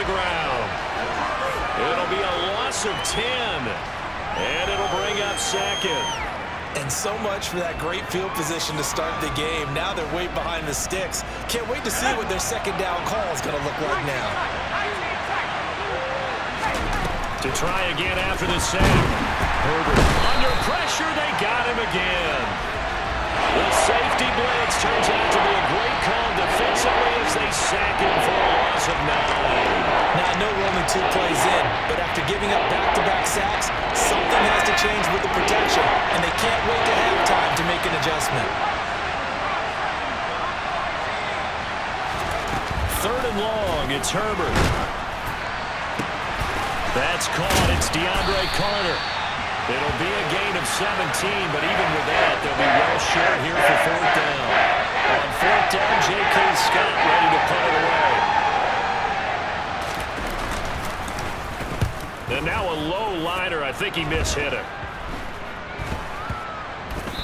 the ground. It'll be a loss of 10, and it'll bring up second. And so much for that great field position to start the game. Now they're way behind the sticks. Can't wait to see what their second down call is going to look like now. To try again after the sack. Herbert under pressure. They got him again. The safety blitz turns out to be a great call defensively as they sack him for a loss of 9. Now, I know we're only 2 plays in, but after giving up back-to-back sacks, something has to change with the protection, and they can't wait to halftime to make an adjustment. 3rd and long, it's Herbert. That's caught. It's DeAndre Carter. It'll be a gain of 17, but even with that, they'll be well short here for 4th down. On 4th down, J.K. Scott ready to put it away. And now a low liner. I think he mishit it.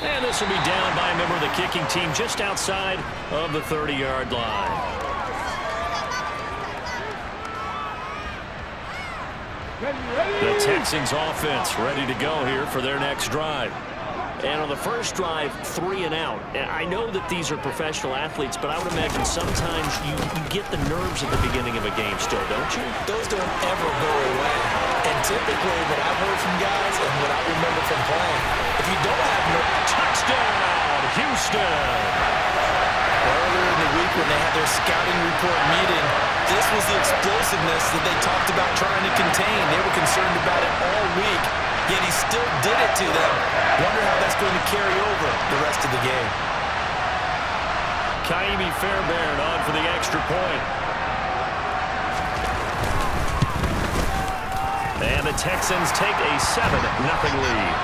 And this will be down by a member of the kicking team just outside of the 30-yard line. The Texans offense ready to go here for their next drive. And on the first drive, 3 and out. And I know that these are professional athletes, but I would imagine sometimes you get the nerves at the beginning of a game still, don't you? Those don't ever go away. And typically, what I've heard from guys and what I remember from playing, if you don't have nerves... Touchdown, Houston! Earlier in the week when they had their scouting report meeting, this was the explosiveness that they talked about trying to contain. They were concerned about it all week, yet he still did it to them. Wonder how that's going to carry over the rest of the game. Kaimi Fairbairn on for the extra point. And the Texans take a 7-0 lead.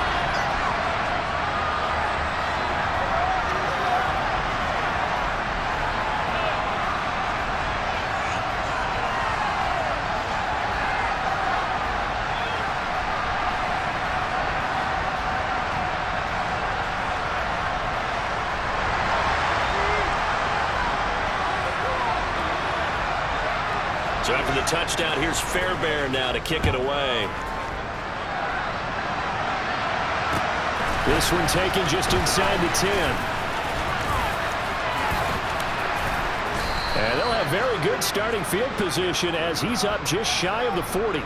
So after the touchdown, here's Fairbairn now to kick it away. This one taken just inside the 10. And they'll have very good starting field position as he's up just shy of the 40.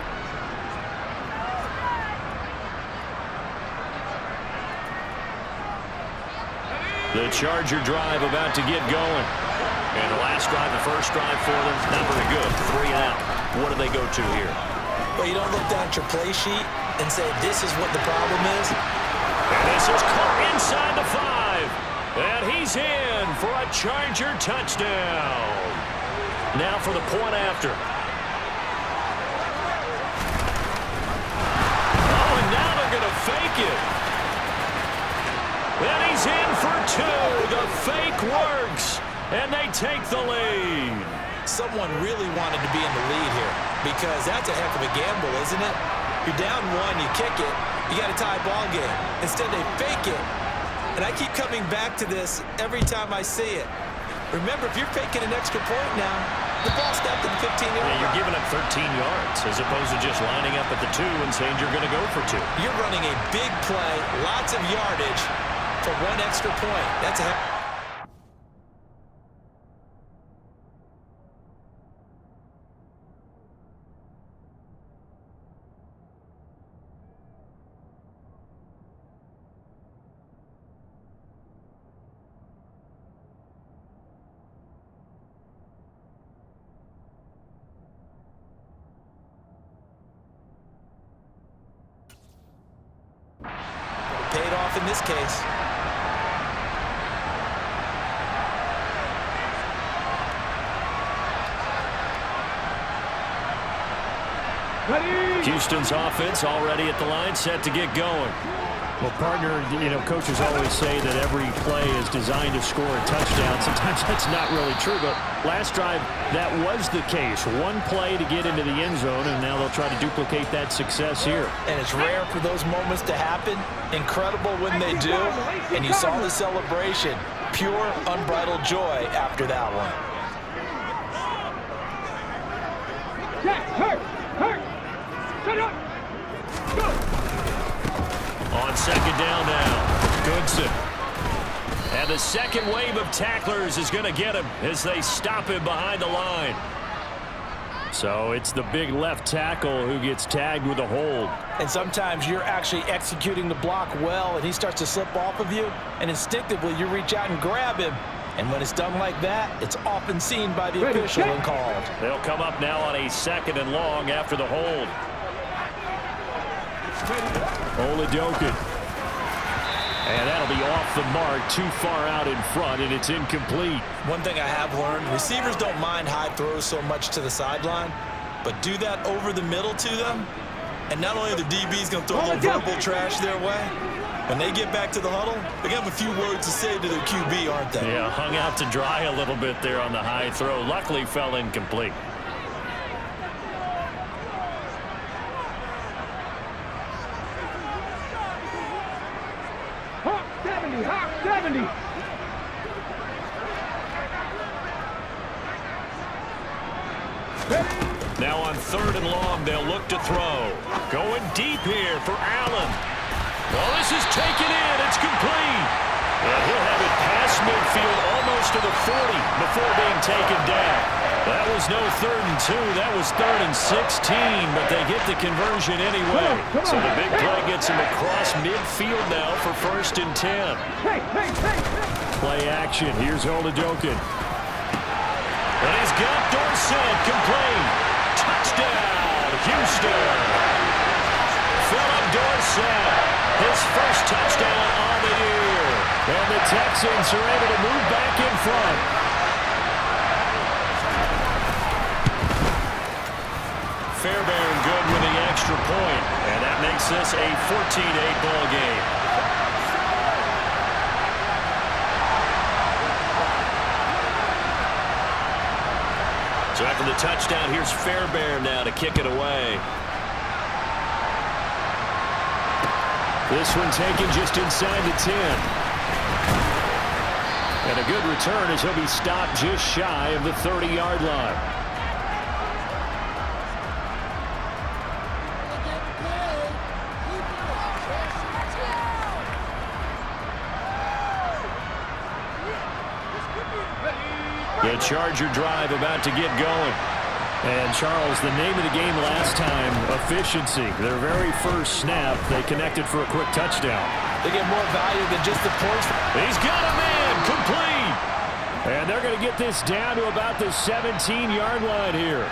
The Charger drive about to get going. And the last drive, the first drive for them, not very good. 3 and out. What do they go to here? Well, you don't look down at your play sheet and say, this is what the problem is. And this is caught inside the 5. And he's in for a Charger touchdown. Now for the point after. Oh, and now they're going to fake it. And he's in for 2. The fake works. And they take the lead. Someone really wanted to be in the lead here because that's a heck of a gamble, isn't it? You're down 1, you kick it, you got a tie ball game. Instead, they fake it. And I keep coming back to this every time I see it. Remember, if you're faking an extra point now, the ball's stepped in the 15-yard line. You're giving up 13 yards as opposed to just lining up at the 2 and saying you're going to go for 2. You're running a big play, lots of yardage for 1 extra point. That's a heck. Paid off in this case. Houston's offense already at the line, set to get going. Well, partner, coaches always say that every play is designed to score a touchdown. Sometimes that's not really true, but last drive, that was the case. 1 play to get into the end zone, and now they'll try to duplicate that success here. And it's rare for those moments to happen. Incredible when they do. And you saw the celebration. Pure, unbridled joy after that one. On second down now, Goodson. And the second wave of tacklers is going to get him as they stop him behind the line. So it's the big left tackle who gets tagged with a hold. And sometimes you're actually executing the block well, and he starts to slip off of you, and instinctively you reach out and grab him. And when it's done like that, it's often seen by the official and called. They'll come up now on a 2nd and long after the hold. Oladokun. And that'll be off the mark, too far out in front, and it's incomplete. One thing I have learned, receivers don't mind high throws so much to the sideline, but do that over the middle to them, and not only are the DBs going to throw a little verbal trash their way, when they get back to the huddle, they're going to have a few words to say to their QB, aren't they? Yeah, hung out to dry a little bit there on the high throw. Luckily fell incomplete. Hawk 70. Now on 3rd and long, they'll look to throw. Going deep here for Allen. Well, this is taken in. It's complete. And he'll have it past midfield almost to the 40 before being taken down. That was no 3rd and 2. That was 3rd and 16, but they get the conversion anyway. So the big play gets him across midfield now for 1st and 10. Play action. Here's Oladokun. And he's got Dorsett complete. Touchdown, Houston. Philip Dorsett, his first touchdown on the year. And the Texans are able to move back in front. Fairbairn good with the extra point, and that makes this a 14-8 ball game. So after the touchdown, here's Fairbairn now to kick it away. This one taken just inside the 10. And a good return as he'll be stopped just shy of the 30-yard line. The Charger drive about to get going. And, Charles, the name of the game last time, efficiency. Their very first snap, they connected for a quick touchdown. They get more value than just the points. He's got a man, complete. And they're going to get this down to about the 17-yard line here.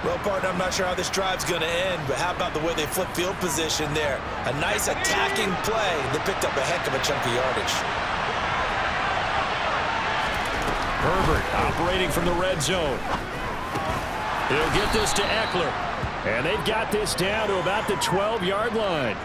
Well, partner, I'm not sure how this drive's going to end, but how about the way they flip field position there? A nice attacking play. They picked up a heck of a chunk of yardage. Herbert operating from the red zone. He'll get this to Eckler. And they've got this down to about the 12-yard line.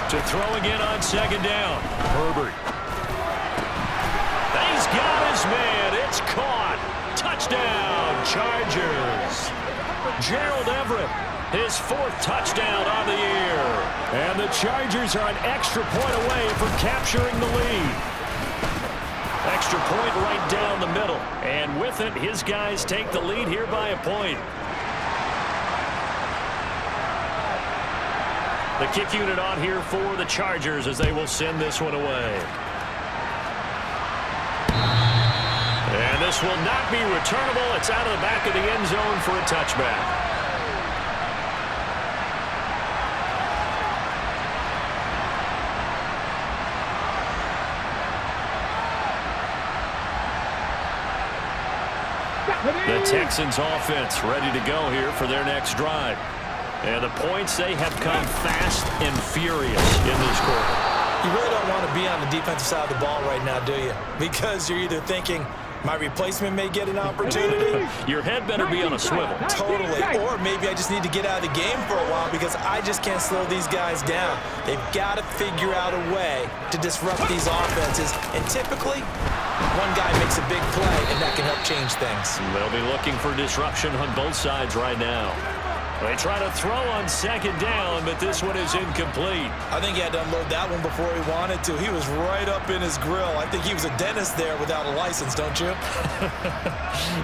To throw again on 2nd down. Herbert. He's got his man. It's caught. Touchdown, Chargers. Gerald Everett, his 4th touchdown on the year. And the Chargers are an extra point away from capturing the lead. Extra point right down the middle. And with it, his guys take the lead here by a point. The kick unit on here for the Chargers as they will send this one away. And this will not be returnable. It's out of the back of the end zone for a touchback. The Texans offense ready to go here for their next drive. And the points, they have come fast and furious in this quarter. You really don't want to be on the defensive side of the ball right now, do you? Because you're either thinking, My replacement may get an opportunity. Your head better be on a swivel. Totally. Or maybe I just need to get out of the game for a while because I just can't slow these guys down. They've got to figure out a way to disrupt these offenses. And typically, one guy makes a big play, and that can help change things. They'll be looking for disruption on both sides right now. They try to throw on second down, but this one is incomplete. I think he had to unload that one before he wanted to. He was right up in his grill. I think he was a dentist there without a license, don't you?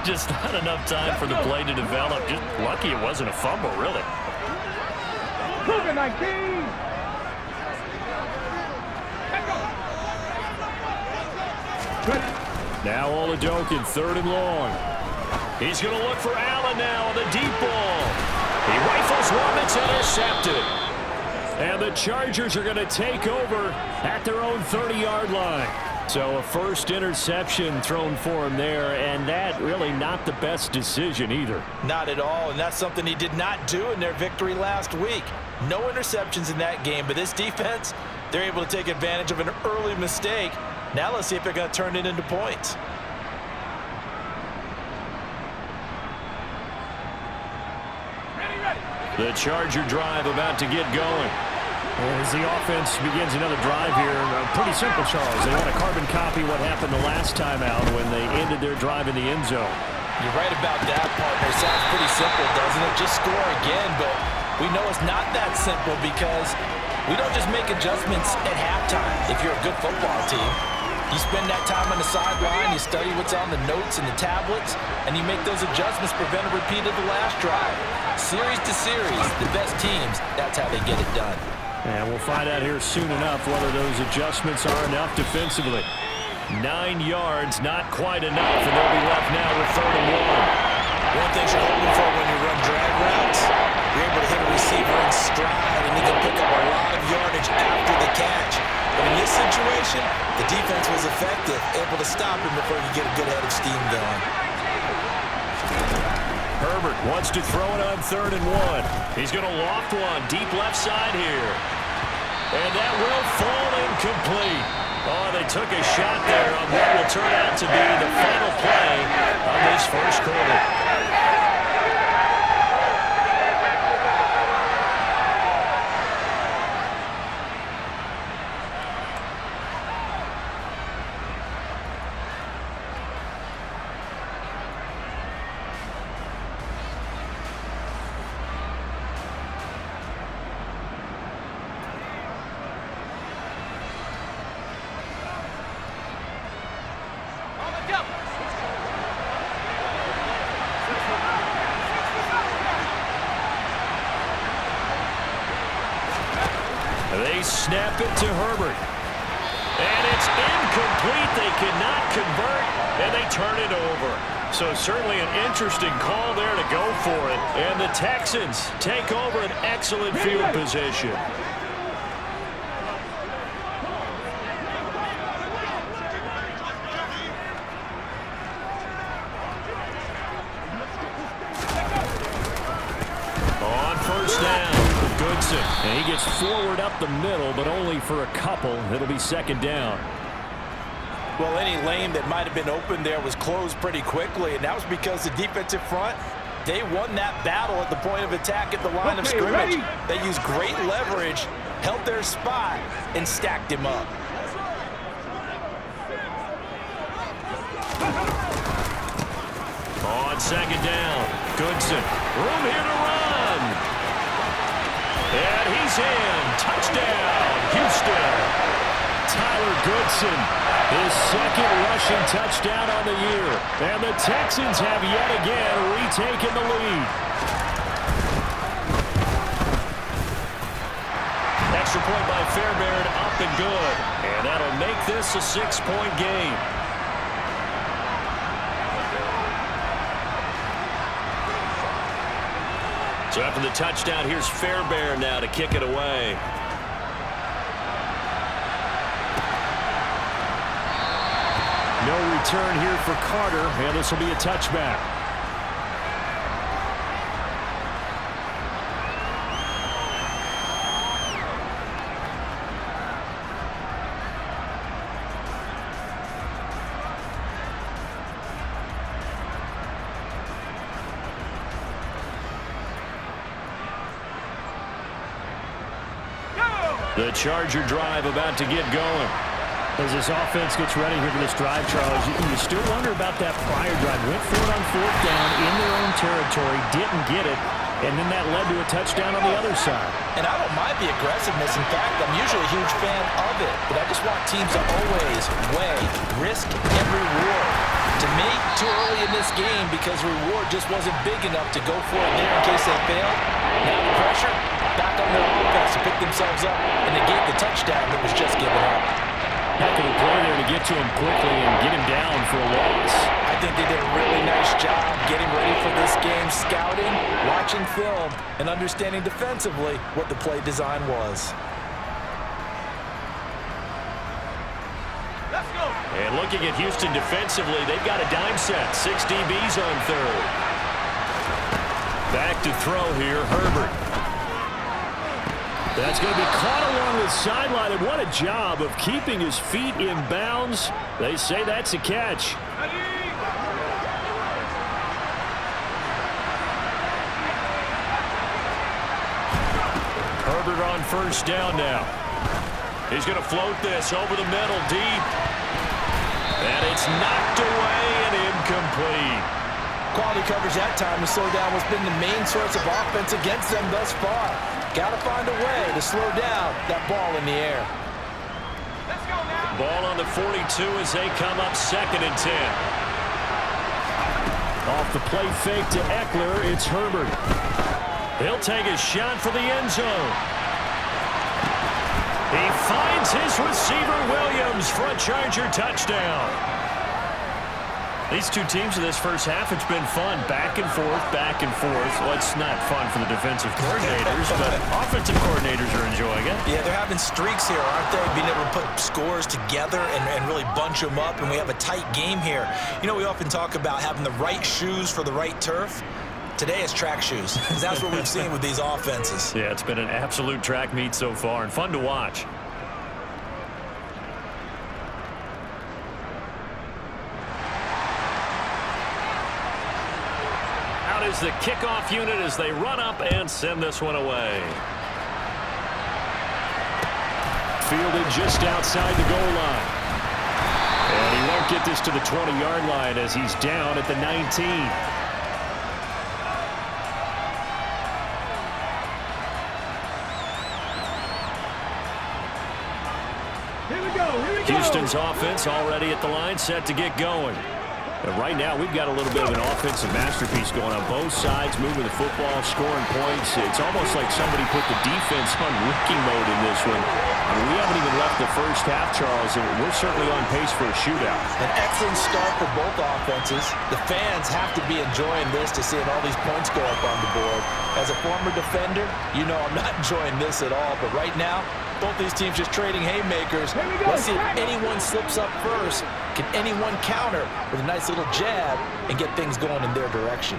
Just not enough time for the play to develop. Just lucky it wasn't a fumble, really. Cougar 19. Now Oladokin, third and long. He's going to look for Allen now on the deep ball. He rifles one that's intercepted. And the Chargers are going to take over at their own 30-yard line. So a first interception thrown for him there, and that really not the best decision either. Not at all, and that's something he did not do in their victory last week. No interceptions in that game, but this defense, they're able to take advantage of an early mistake. Now let's see if they're going to turn it into points. The Charger drive about to get going. As the offense begins another drive here, pretty simple, Charles. They want to carbon copy what happened the last time out when they ended their drive in the end zone. You're right about that, partner. Sounds pretty simple, doesn't it? Just score again, but we know it's not that simple because we don't just make adjustments at halftime if you're a good football team. You spend that time on the sideline, you study what's on the notes and the tablets, and you make those adjustments, prevent a repeat of the last drive. Series to series, the best teams, that's how they get it done. And we'll find out here soon enough whether those adjustments are enough defensively. 9 yards, not quite enough, and they'll be left now with 3rd and 1. One thing you're hoping for when you run drag routes, you're able to hit a receiver in stride, and he can pick up a lot of yardage after the catch. But in this situation, the defense was effective, able to stop him before he could get a good head of steam going. Herbert wants to throw it on 3rd and 1. He's going to loft one deep left side here. And that will fall incomplete. Oh, they took a shot there on what will turn out to be the final play of this first quarter. They snap it to Herbert. And it's incomplete. They cannot convert, and they turn it over. So certainly an interesting call there to go for it. And the Texans take over an excellent field position. On first down. And he gets forward up the middle, but only for a couple. It'll be 2nd down. Well, any lane that might have been open there was closed pretty quickly, and that was because the defensive front, they won that battle at the point of attack at the line of scrimmage. They used great leverage, held their spot, and stacked him up. On 2nd down, Goodson. Room here to run. And he's in. Touchdown, Houston. Tyler Goodson, his 2nd rushing touchdown on the year. And the Texans have yet again retaken the lead. Extra point by Fairbairn, up and good. And that'll make this a 6-point game. So after the touchdown, here's Fairbairn now to kick it away. No return here for Carter, and this will be a touchback. The Charger drive about to get going. As this offense gets ready here for this drive, Charles, you still wonder about that prior drive. Went for it on 4th down in their own territory, didn't get it, and then that led to a touchdown on the other side. And I don't mind the aggressiveness. In fact, I'm usually a huge fan of it. But I just want teams to always weigh risk and reward. To me, too early in this game because reward just wasn't big enough to go for it there in case they failed. Now the pressure, back on their offense to pick themselves up and negate the touchdown that was just given up. Heck of a play there to get to him quickly and get him down for a loss. I think they did a really nice job getting ready for this game, scouting, watching film, and understanding defensively what the play design was. Let's go. And looking at Houston defensively, they've got a dime set. 6 DBs on 3rd. Back to throw here, Herbert. That's going to be caught along the sideline, and what a job of keeping his feet in bounds. They say that's a catch. Herbert on 1st down now. He's going to float this over the middle deep. And it's knocked away and incomplete. Quality coverage that time to slow down what's been the main source of offense against them thus far. Got to find a way to slow down that ball in the air. Let's go now. Ball on the 42 as they come up 2nd and 10. Off the play fake to Eckler, it's Herbert. He'll take a shot for the end zone. He finds his receiver, Williams, for a Charger touchdown. These two teams in this first half, it's been fun. Back and forth, back and forth. Well, it's not fun for the defensive coordinators, but offensive coordinators are enjoying it. Yeah, they're having streaks here, aren't they? Being able to put scores together and really bunch them up, and we have a tight game here. You know, we often talk about having the right shoes for the right turf. Today is track shoes. That's what we've seen with these offenses. Yeah, it's been an absolute track meet so far and fun to watch. Out is the kickoff unit as they run up and send this one away. Fielded just outside the goal line. And he won't get this to the 20-yard line as he's down at the 19. Houston's offense already at the line, set to get going. And right now, we've got a little bit of an offensive masterpiece going on both sides, moving the football, scoring points. It's almost like somebody put the defense on rookie mode in this one. I mean, we haven't even left the first half, Charles, and we're certainly on pace for a shootout. An excellent start for both offenses. The fans have to be enjoying this to seeing all these points go up on the board. As a former defender, you know I'm not enjoying this at all, but right now, both these teams just trading haymakers. Let's see if anyone slips up first. Can anyone counter with a nice little jab and get things going in their direction?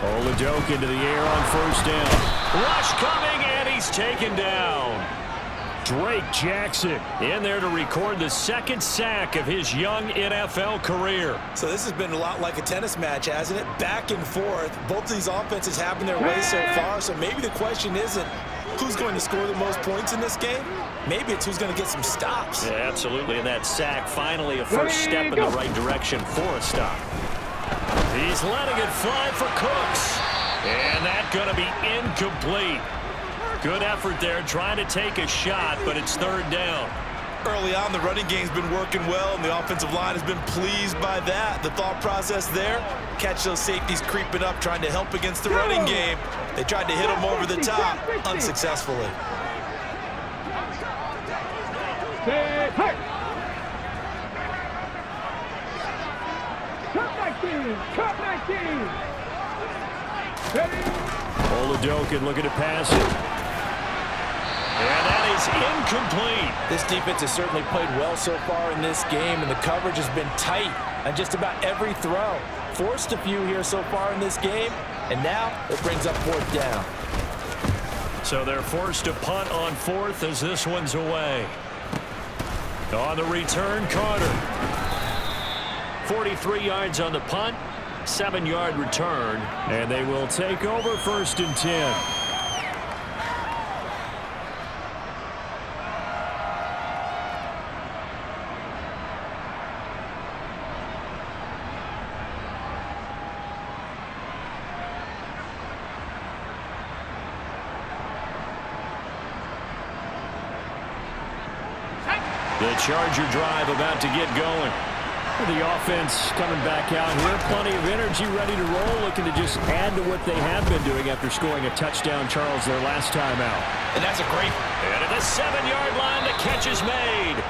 Oladoke into the air on 1st down. Rush coming, and he's taken down. Drake Jackson in there to record the 2nd sack of his young NFL career. So this has been a lot like a tennis match, hasn't it? Back and forth. Both of these offenses having their way so far. So maybe the question isn't who's going to score the most points in this game. Maybe it's who's going to get some stops. Yeah, absolutely. And that sack, finally a first step in the right direction for a stop. He's letting it fly for Cooks. And that's going to be incomplete. Good effort there, trying to take a shot, but it's 3rd down. Early on, the running game's been working well, and the offensive line has been pleased by that. The thought process there, catch those safeties creeping up, trying to help against the running game. They tried to hit them over the top, unsuccessfully. Oladoke looking to pass it. And that is incomplete. This defense has certainly played well so far in this game, and the coverage has been tight on just about every throw. Forced a few here so far in this game, and now it brings up 4th down. So they're forced to punt on 4th as this one's away. On the return, Carter. 43 yards on the punt. 7-yard return, and they will take over 1st and 10. The Charger drive about to get going. The offense coming back out here. Plenty of energy, ready to roll, looking to just add to what they have been doing after scoring a touchdown, Charles, their last time out. And that's a great... And at the 7-yard line, the catch is made.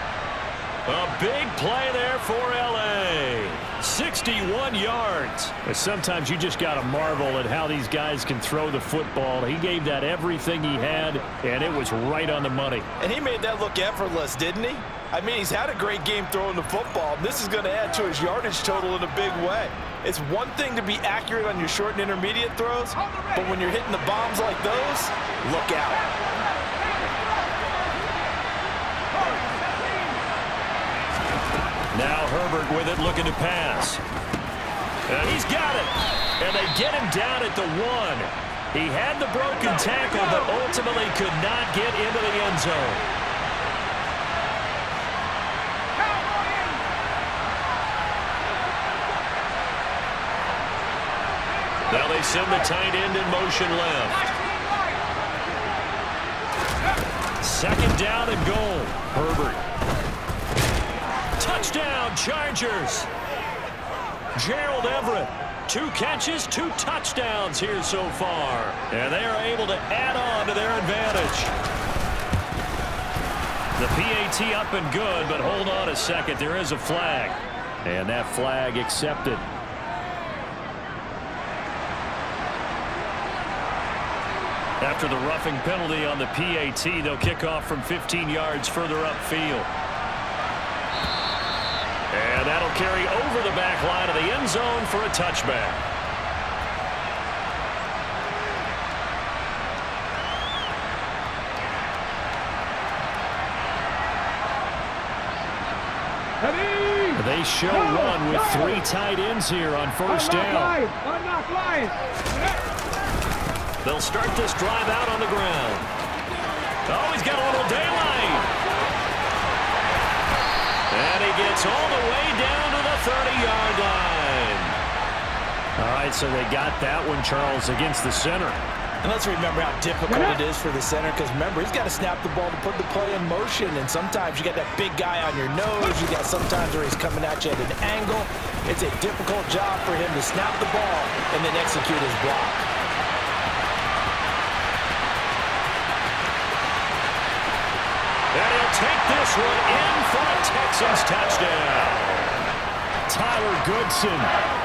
A big play there for L.A. 61 yards. But sometimes you just got to marvel at how these guys can throw the football. He gave that everything he had, and it was right on the money. And he made that look effortless, didn't he? I mean, he's had a great game throwing the football. This is going to add to his yardage total in a big way. It's one thing to be accurate on your short and intermediate throws, but when you're hitting the bombs like those, look out. Now Herbert with it, looking to pass. And he's got it. And they get him down at the 1. He had the broken tackle, but ultimately could not get into the end zone. Now they send the tight end in motion left. 2nd down and goal. Herbert. Touchdown, Chargers. Gerald Everett. 2 catches, 2 touchdowns here so far. And they are able to add on to their advantage. The PAT up and good, but hold on a second. There is a flag. And that flag accepted. After the roughing penalty on the PAT, they'll kick off from 15 yards further upfield. And that'll carry over the back line of the end zone for a touchback. They show run with 3 tight ends here on 1st down. They'll start this drive out on the ground. Oh, he's got a little daylight. And he gets all the way down to the 30-yard line. All right, so they got that one, Charles, against the center. And let's remember how difficult it is for the center, because remember, he's got to snap the ball to put the play in motion, and sometimes you got that big guy on your nose. You got sometimes where he's coming at you at an angle. It's a difficult job for him to snap the ball and then execute his block. And he'll take this one in for a Texans touchdown. Tyler Goodson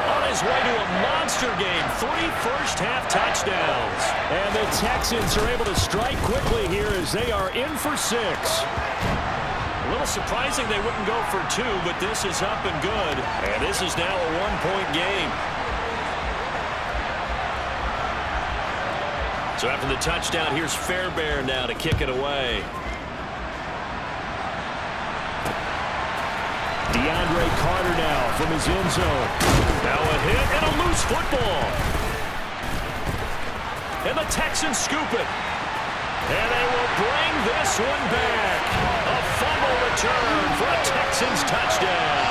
on his way to a monster game. 3 first-half touchdowns. And the Texans are able to strike quickly here as they are in for 6. A little surprising they wouldn't go for 2, but this is up and good. And this is now a 1-point game. So after the touchdown, here's Fairbairn now to kick it away. DeAndre Carter now from his end zone. Now a hit and a loose football. And the Texans scoop it. And they will bring this one back. A fumble return for a Texans touchdown.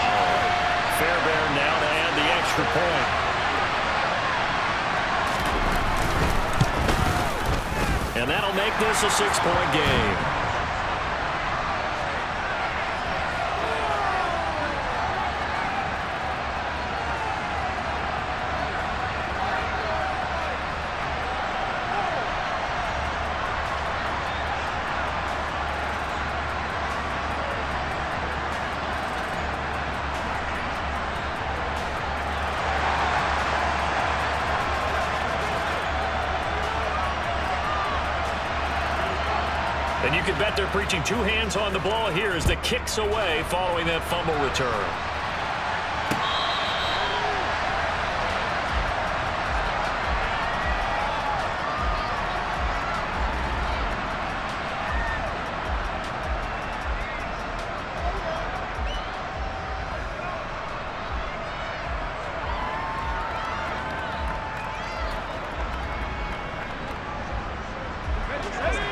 Fairbairn now to add the extra point. And that'll make this a 6-point game. And you can bet they're preaching 2 hands on the ball here as the kick's away following that fumble return.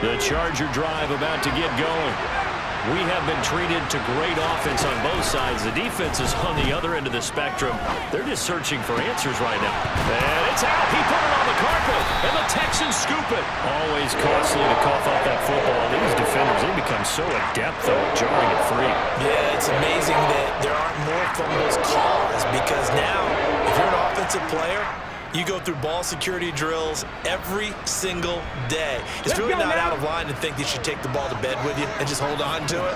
The Charger drive about to get going. We have been treated to great offense on both sides. The defense is on the other end of the spectrum. They're just searching for answers right now. And it's out. He put it on the carpet. And the Texans scoop it. Always costly to cough up that football. These defenders, they become so adept, though, at jarring it free. Yeah, it's amazing that there aren't more fumbles caused because now, if you're an offensive player, you go through ball security drills every single day. It's really not out of line to think that you should take the ball to bed with you and just hold on to it.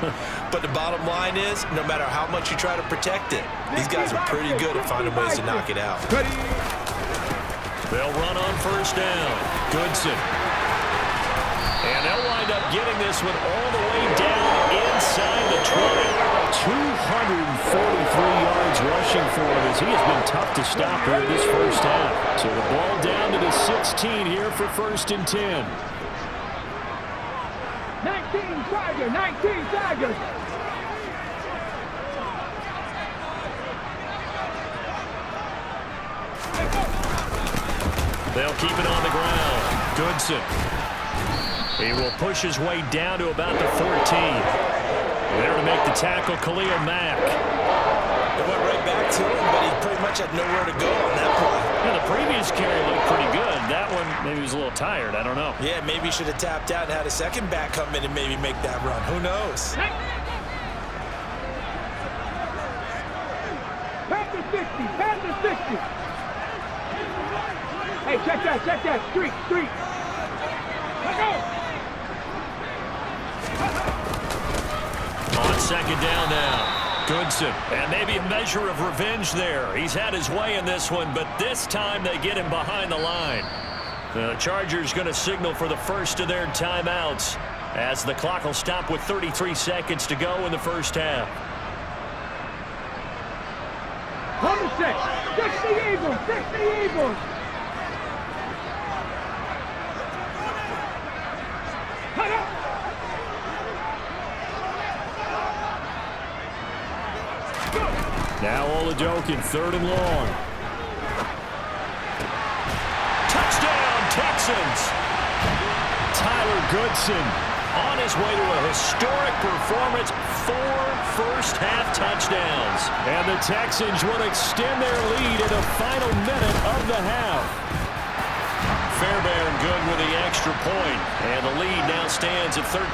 But the bottom line is, no matter how much you try to protect it, these guys are pretty good at finding ways to knock it out. They'll run on first down. Goodson. And they'll wind up getting this one all the way down inside the 20. 243 yards rushing for him as he has been tough to stop here this first half. So the ball down to the 16 here for 1st and 10. 19 Tigers, 19 Tigers. They'll keep it on the ground. Goodson. He will push his way down to about the 14. There to make the tackle, Khalil Mack. It went right back to him, but he pretty much had nowhere to go on that play. Yeah, the previous carry looked pretty good. That one, maybe he was a little tired. I don't know. Yeah, maybe he should have tapped out and had a second back come in and maybe make that run. Who knows? Pass the 60, pass the 60. Hey, check that. Street. Let go. On second down now, Goodson. And maybe a measure of revenge there. He's had his way in this one, but this time they get him behind the line. The Chargers going to signal for the first of their timeouts as the clock will stop with 33 seconds to go in the first half. Hold the set. 60 Eagles. Cut up. Now Oladokin, 3rd and long. Touchdown, Texans! Tyler Goodson on his way to a historic performance, 4 first-half touchdowns. And the Texans will extend their lead in the final minute of the half. Fairbairn good with the extra point, and the lead now stands at 13.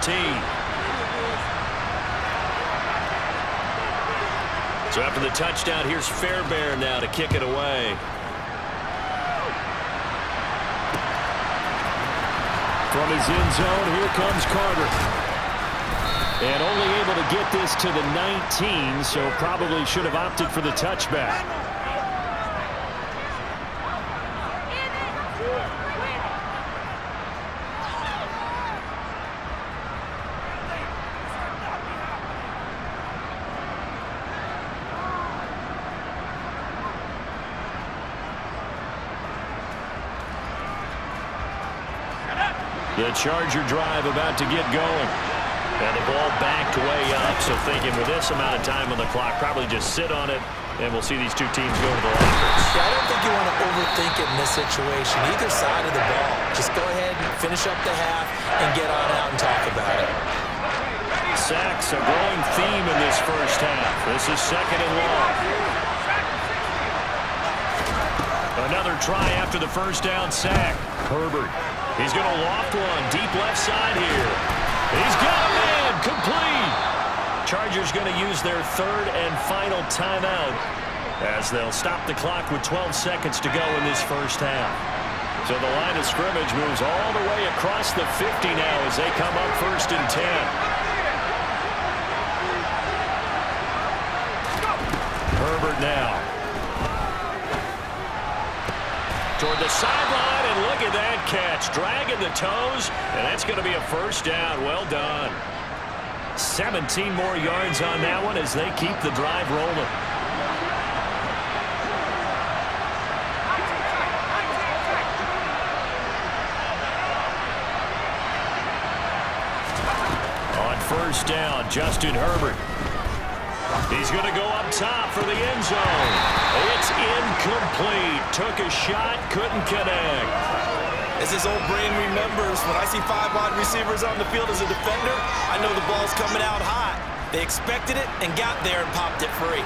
So after the touchdown, here's Fairbairn now to kick it away. From his end zone, here comes Carter. And only able to get this to the 19, so probably should have opted for the touchback. The Charger drive about to get going. And the ball backed way up, so thinking with this amount of time on the clock, probably just sit on it, and we'll see these two teams go to the lockers. Yeah, I don't think you want to overthink it in this situation. Either side of the ball. Just go ahead and finish up the half and get on out and talk about it. Sacks, a growing theme in this first half. This is 2nd and long. Another try after the first down sack. Herbert. He's going to loft one deep left side here. He's got a man complete. Chargers going to use their 3rd and final timeout as they'll stop the clock with 12 seconds to go in this first half. So the line of scrimmage moves all the way across the 50 now as they come up 1st and 10. Herbert now. Toward the sideline, and look at that catch. Dragging the toes, and that's going to be a first down. Well done. 17 more yards on that one as they keep the drive rolling. On first down, Justin Herbert. He's going to go up top for the end zone. It's incomplete. Took a shot, couldn't connect. As his old brain remembers, when I see 5 wide receivers on the field as a defender, I know the ball's coming out hot. They expected it and got there and popped it free.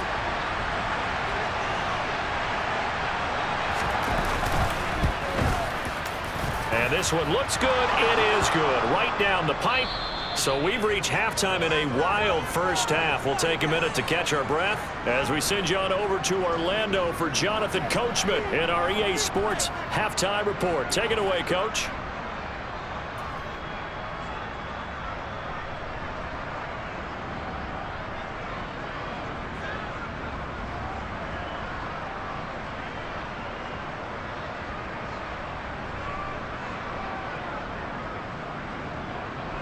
And this one looks good. It is good. Right down the pipe. So we've reached halftime in a wild first half. We'll take a minute to catch our breath as we send you on over to Orlando for Jonathan Coachman in our EA Sports Halftime Report. Take it away, Coach.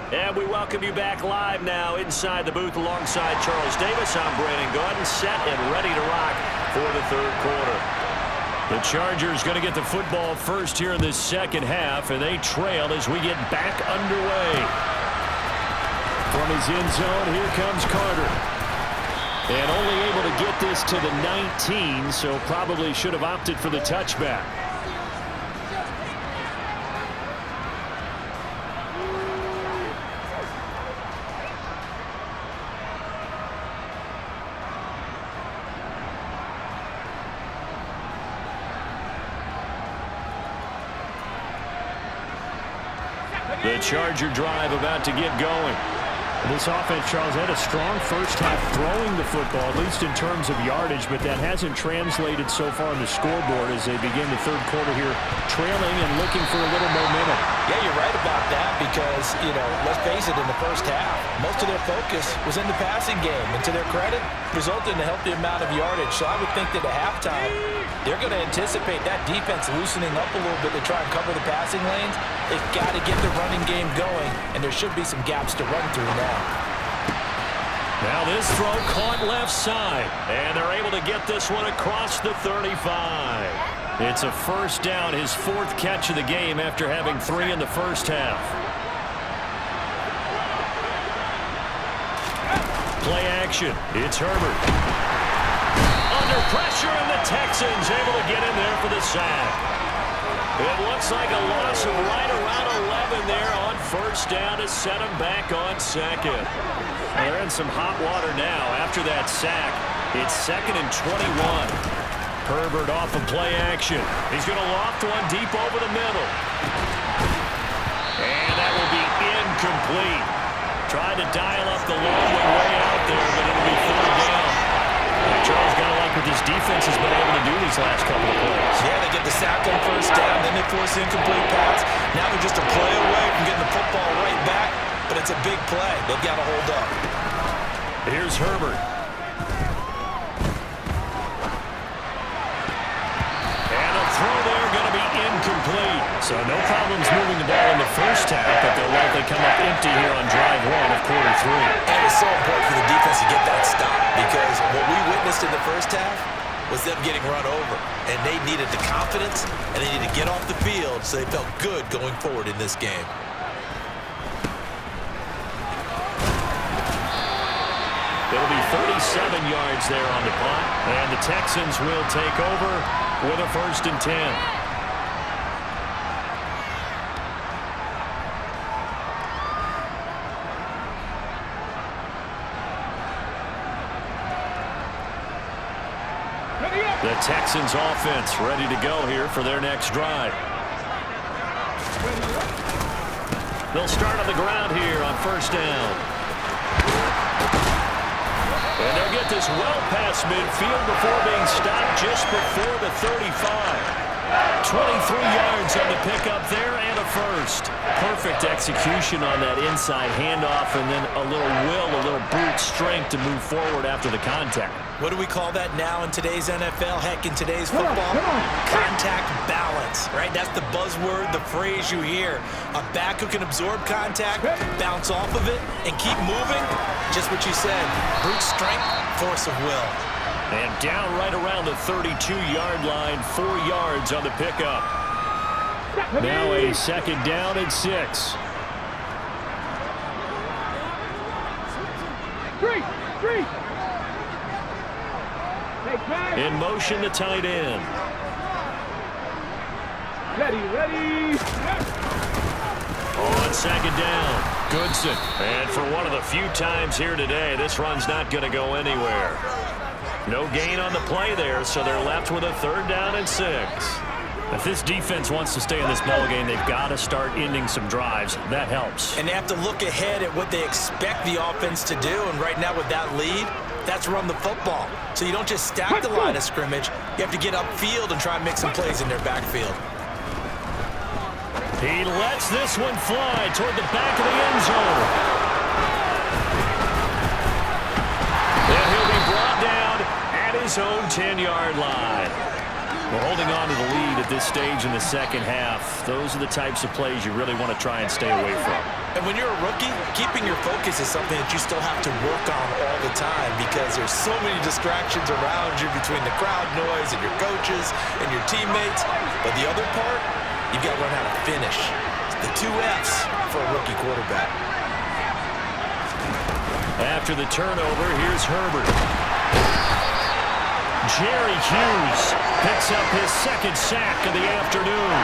And we welcome you back live now inside the booth alongside Charles Davis. I'm Brandon Gordon, set and ready to rock for the third quarter. The Chargers going to get the football first here in this second half, and they trail as we get back underway. From his end zone, here comes Carter. And only able to get this to the 19, so probably should have opted for the touchback. The Charger drive about to get going. This offense, Charles, had a strong first half throwing the football, at least in terms of yardage, but that hasn't translated so far on the scoreboard as they begin the third quarter here, trailing and looking for a little momentum. Yeah, you're right about that because, let's face it, in the first half, most of their focus was in the passing game. And to their credit, resulted in a healthy amount of yardage. So I would think that at halftime, they're going to anticipate that defense loosening up a little bit to try and cover the passing lanes. They've got to get the running game going, and there should be some gaps to run through now. Now this throw caught left side, and they're able to get this one across the 35. It's a first down, his 4th catch of the game after having 3 in the first half. Play action. It's Herbert. Under pressure, and the Texans able to get in there for the sack. It looks like a loss of right around 11 there on first down to set him back on second. Well, they're in some hot water now after that sack. It's 2nd and 21. Herbert off of play action. He's going to loft one deep over the middle. And that will be incomplete. Tried to dial up the long one way out there, but it'll be 4th down. Charles, got to like what this defense has been able to do these last couple of plays. Yeah, they get the sack on first down, then they force the incomplete pass. Now they're just a play away from getting the football right back, but it's a big play. They've got to hold up. Here's Herbert. And a throw there going to be incomplete. So no problems moving the ball in the first half, but they'll likely come up empty here on drive 1 of quarter 3. And it's so important for the defense to get that stop because what we witnessed in the first half was them getting run over. And they needed the confidence, and they needed to get off the field so they felt good going forward in this game. It'll be 37 yards there on the punt, and the Texans will take over with a 1st and 10. The Texans offense ready to go here for their next drive. They'll start on the ground here on first down. And they'll get this well past midfield before being stopped just before the 35. 23 yards on the pickup there and a first. Perfect execution on that inside handoff, and then a little will, a little brute strength to move forward after the contact. What do we call that now in today's NFL? Heck, in today's football? Contact balance, right? That's the buzzword, the phrase you hear. A back who can absorb contact, bounce off of it, and keep moving. Just what you said. Brute strength, force of will. And down right around the 32-yard line, 4 yards on the pickup. Now a 2nd down and 6. In motion, the tight end. Ready. on second down. Goodson. And for one of the few times here today, this run's not going to go anywhere. No gain on the play there, so they're left with a 3rd down and 6. If this defense wants to stay in this ballgame, they've got to start ending some drives. That helps. And they have to look ahead at what they expect the offense to do. And right now with that lead, that's run the football. So you don't just stack the line of scrimmage. You have to get upfield and try and make some plays in their backfield. He lets this one fly toward the back of the end zone. And he'll be brought down at his own 10-yard line. We're holding on to the lead at this stage in the second half. Those are the types of plays you really want to try and stay away from. And when you're a rookie, keeping your focus is something that you still have to work on all the time because there's so many distractions around you between the crowd noise and your coaches and your teammates. But the other part, you've got to learn how to finish. It's the 2 F's for a rookie quarterback. After the turnover, here's Herbert. Jerry Hughes picks up his 2nd sack of the afternoon.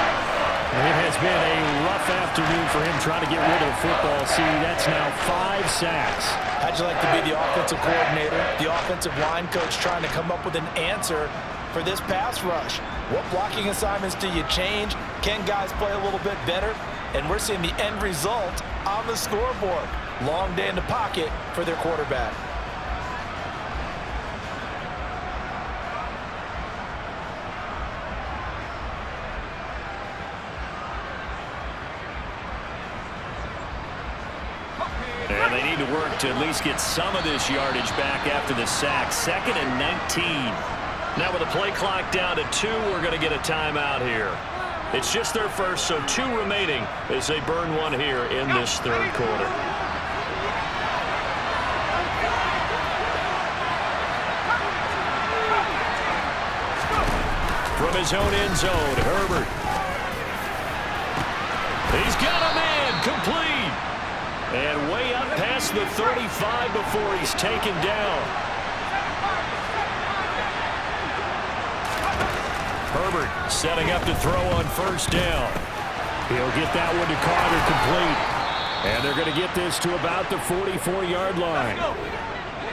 It has been a rough afternoon for him trying to get rid of the football. See, that's now 5 sacks. How'd you like to be the offensive coordinator, the offensive line coach trying to come up with an answer for this pass rush? What blocking assignments do you change? Can guys play a little bit better? And we're seeing the end result on the scoreboard. Long day in the pocket for their quarterback. And they need to work to at least get some of this yardage back after the sack. 2nd and 19. Now with the play clock down to 2, we're going to get a timeout here. It's just their first, so 2 remaining as they burn one here in this 3rd quarter. From his own end zone, Herbert. He's got a man complete. And way up past the 35 before he's taken down. Herbert setting up to throw on 1st down. He'll get that one to Carter complete. And they're going to get this to about the 44-yard line.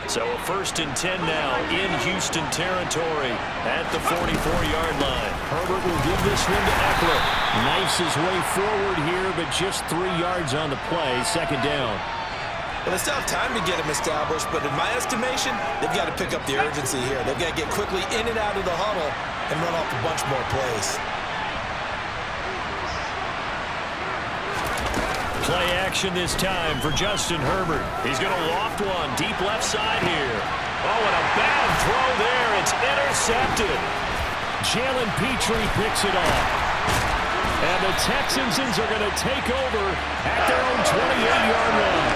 So a 1st and 10 now in Houston territory at the 44-yard line. Herbert will give this one to Eckler. Knifes his way forward here, but just 3 yards on the play. 2nd down. Well, they still have time to get him established, but in my estimation, they've got to pick up the urgency here. They've got to get quickly in and out of the huddle and run off a bunch more plays. Play action this time for Justin Herbert. He's going to loft one deep left side here. Oh, and a bad throw there. It's intercepted. Jalen Petrie picks it off. And the Texans are going to take over at their own 28-yard line.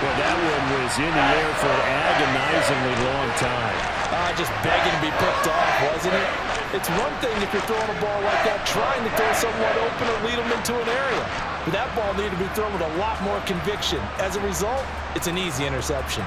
Well, that one was in the air for an agonizingly long time. Just begging to be picked off, wasn't it? It's one thing if you're throwing a ball like that, trying to throw someone open or lead them into an area. But that ball needed to be thrown with a lot more conviction. As a result, it's an easy interception.